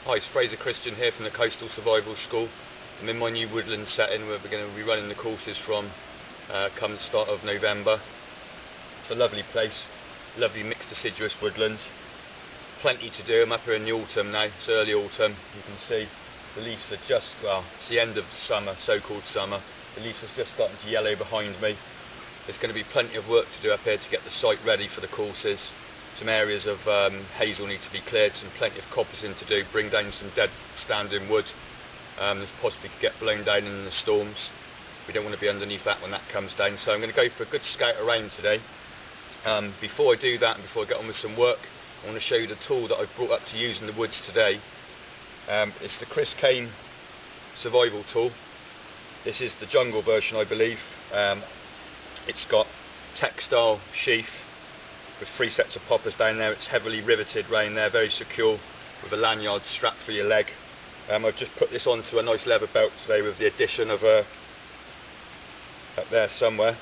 Hi, it's Fraser here from the Coastal Survival School. I'm in my new woodland setting where we're going to be running the courses from come the start of November. It's a lovely place, lovely mixed deciduous woodland. Plenty to do. I'm up here in the autumn now, it's early autumn. You can see the leaves are just, well, it's the end of summer, so-called summer. The leaves are just starting to yellow behind me. There's going to be plenty of work to do up here to get the site ready for the courses. Some areas of hazel need to be cleared, plenty of coppice in to do, bring down some dead standing wood that possibly could get blown down in the storms. We don't want to be underneath that when that comes down, so I'm going to go for a good scout around today. Before I do that and before I get on with some work, I want to show you the tool that I've brought up to use in the woods today. It's the Caine survival tool. This is the jungle version, I believe. It's got textile sheath with 3 sets of poppers down there. It's heavily riveted round there, very secure, with a lanyard strap for your leg. I've just put this onto a nice leather belt today with the addition of a, up there somewhere,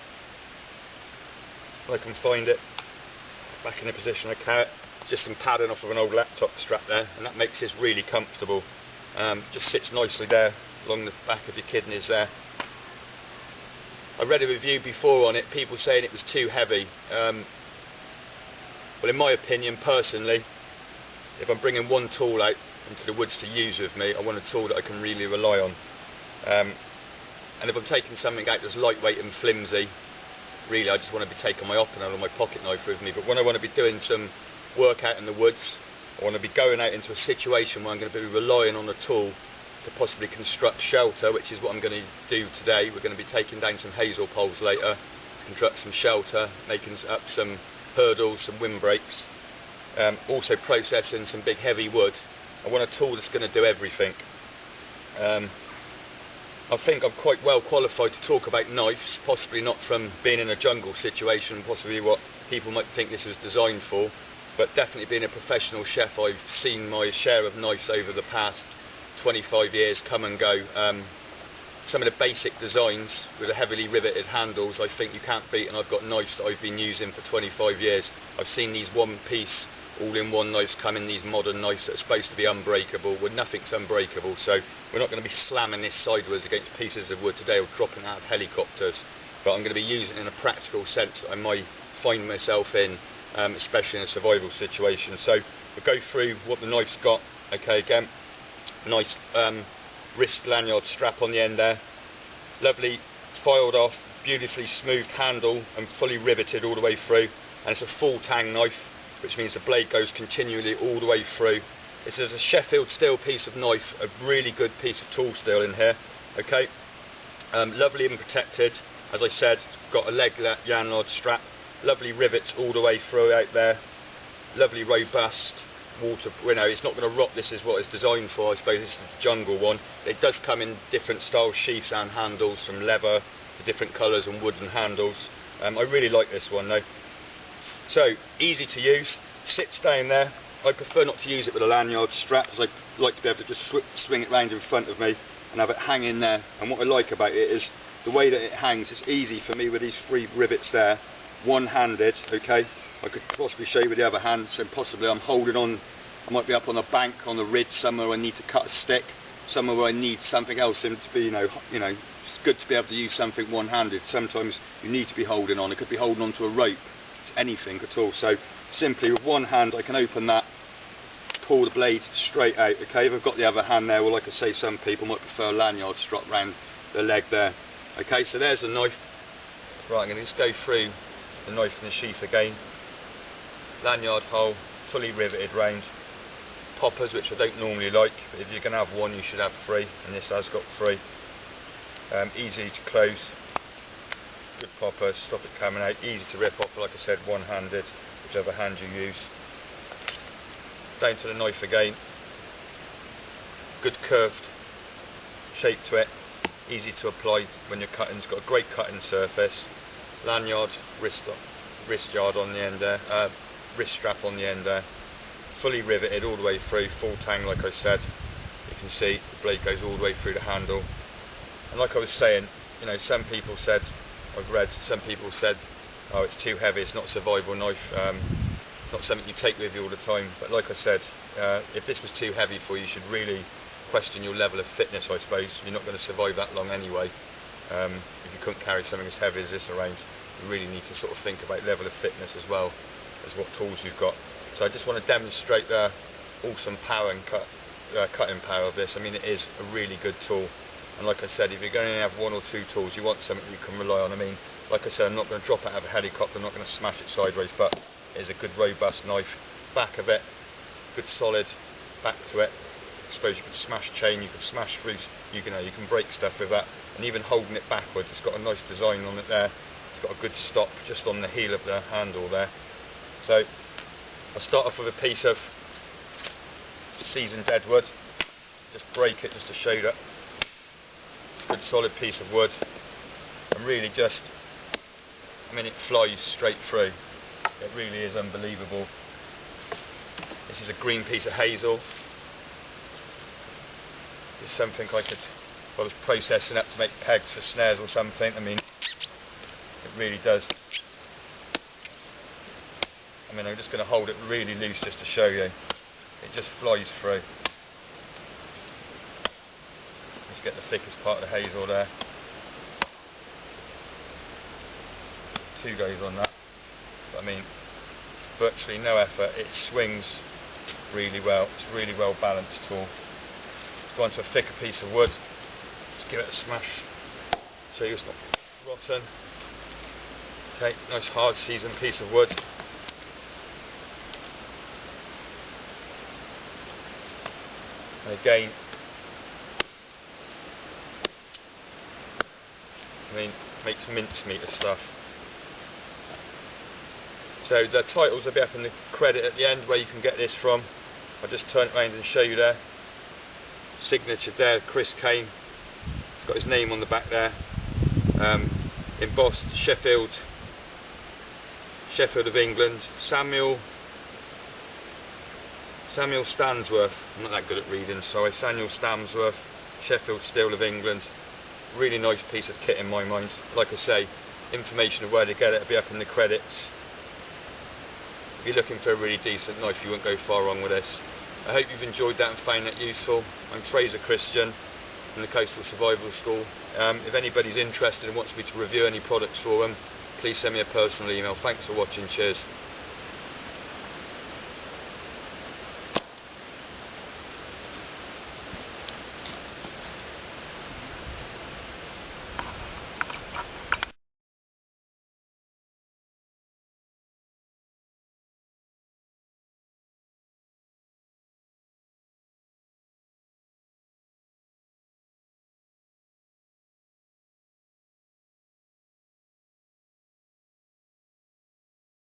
if I can find it, back in the position I carry it. It's just some padding off of an old laptop strap there, and that makes this really comfortable. Just sits nicely there along the back of your kidneys there. I read a review before on it, people saying it was too heavy. Well, in my opinion, personally, if I'm bringing one tool out into the woods to use with me, I want a tool that I can really rely on. And if I'm taking something out that's lightweight and flimsy, really I just want to be taking my opinel or my pocket knife with me. But when I want to be doing some work out in the woods, I want to be going out into a situation where I'm going to be relying on a tool to possibly construct shelter, which is what I'm going to do today. We're going to be taking down some hazel poles later to construct some shelter, making up some hurdles, some windbreaks, also processing some big heavy wood. I want a tool that's going to do everything. I think I'm quite well qualified to talk about knives, possibly not from being in a jungle situation, possibly what people might think this was designed for, but definitely being a professional chef, I've seen my share of knives over the past 25 years come and go. Some of the basic designs with the heavily riveted handles I think you can't beat, and I've got knives that I've been using for 25 years. I've seen these one-piece all-in-one knives come in, these modern knives that are supposed to be unbreakable. Well, nothing's unbreakable, so we're not going to be slamming this sideways against pieces of wood today or dropping out of helicopters, but I'm going to be using it in a practical sense that I might find myself in, especially in a survival situation. So we'll go through what the knife's got. Okay, again, nice wrist lanyard strap on the end there, lovely filed off, beautifully smoothed handle and fully riveted all the way through, and it's a full tang knife, which means the blade goes continually all the way through. This is a Sheffield steel piece of knife, a really good piece of tool steel in here. Okay, lovely and protected, as I said, got a leg lanyard strap, lovely rivets all the way through out there, lovely robust. It's not going to rot. This is what it's designed for. I suppose this is the jungle one. It does come in different style sheaths and handles, from leather to different colours and wooden handles. I really like this one though. So easy to use, sits down there. I prefer not to use it with a lanyard strap, as I like to be able to just swing it round in front of me and have it hang in there. And what I like about it is the way that it hangs. It's easy for me with these 3 rivets there, one-handed. Okay, I could possibly show you with the other hand, so possibly I'm holding on, I might be up on a bank, on the ridge, somewhere where I need to cut a stick, somewhere where I need something else in to be, it's good to be able to use something one-handed. Sometimes you need to be holding on, it could be holding on to a rope, anything at all. So simply with one hand I can open that, pull the blade straight out. Okay, if I've got the other hand there, well, like I say, some people might prefer a lanyard strap round the leg there. Okay, so there's the knife. Right, I'm going to just go through the knife in the sheath again. Lanyard hole, fully riveted round. Poppers, which I don't normally like, but if you're going to have one you should have 3, and this has got 3. Easy to close, good poppers, stop it coming out, easy to rip off, like I said, one-handed, whichever hand you use. Down to the knife again, good curved shape to it, easy to apply when you're cutting. It's got a great cutting surface. Lanyard, wrist yard on the end there, wrist strap on the end there, fully riveted all the way through, full tang like I said. You can see the blade goes all the way through the handle. And like I was saying, some people said, I've read, some people said, oh, it's too heavy, it's not a survival knife, it's not something you take with you all the time. But like I said, if this was too heavy for you, you should really question your level of fitness, I suppose. You're not going to survive that long anyway. If you couldn't carry something as heavy as this around, you really need to sort of think about level of fitness as well as what tools you've got. So I just want to demonstrate the awesome power and cutting power of this. I mean, it is a really good tool, and like I said, if you're going to have one or two tools, you want something you can rely on. I mean, like I said, I'm not going to drop it out of a helicopter, I'm not going to smash it sideways, but it is a good robust knife. Back of it, good solid back to it. I suppose you could smash chain, you could smash through, you can break stuff with that, and even holding it backwards, it's got a nice design on it there. It's got a good stop just on the heel of the handle there. So I'll start off with a piece of seasoned dead wood. Just break it just to show that it's a good solid piece of wood, and really just, I mean, it flies straight through. It really is unbelievable. This is a green piece of hazel. It's something I could, if I was processing up to make pegs for snares or something. I mean, it really does. I mean, I'm just going to hold it really loose just to show you. It just flies through. Let's get the thickest part of the hazel there. 2 goes on that. But I mean, virtually no effort. It swings really well. It's a really well balanced tool. Let's go on to a thicker piece of wood. Let's give it a smash. So it's not rotten. Okay, nice hard seasoned piece of wood. And again, I mean, makes mincemeat of stuff. So the titles will be up in the credit at the end where you can get this from. I'll just turn it around and show you there. Signature there, Chris Caine. It's got his name on the back there. Embossed Sheffield of England. Samuel Stansworth. I'm not that good at reading, sorry. Samuel Stansworth, Sheffield Steel of England. Really nice piece of kit in my mind. Like I say, information of where to get it will be up in the credits. If you're looking for a really decent knife, you won't go far wrong with this. I hope you've enjoyed that and found that useful. I'm Fraser Christian from the Coastal Survival School. If anybody's interested and wants me to review any products for them, please send me a personal email. Thanks for watching. Cheers.